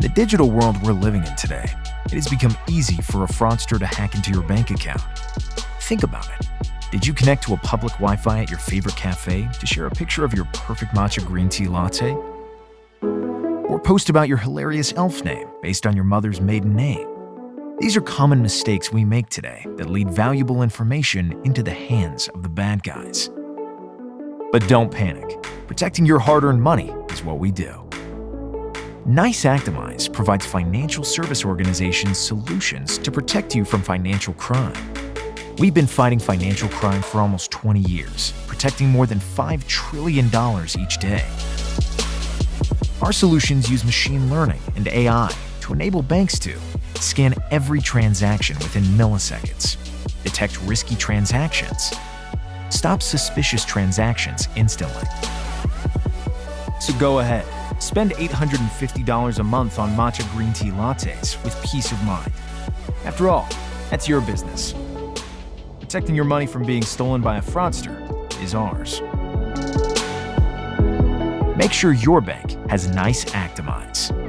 the digital world we're living in today, it has become easy for a fraudster to hack into your bank account. Think about it. Did you connect to a public Wi-Fi at your favorite cafe to share a picture of your perfect matcha green tea latte? Or post about your hilarious elf name based on your mother's maiden name? These are common mistakes we make today that lead valuable information into the hands of the bad guys. But don't panic. Protecting your hard-earned money is what we do. NICE Actimize provides financial service organizations solutions to protect you from financial crime. We've been fighting financial crime for almost 20 years, protecting more than $5 trillion each day. Our solutions use machine learning and AI to enable banks to scan every transaction within milliseconds, detect risky transactions, stop suspicious transactions instantly. So go ahead, spend $850 a month on matcha green tea lattes with peace of mind. After all, that's your business. Protecting your money from being stolen by a fraudster is ours. Make sure your bank has NICE Actimize.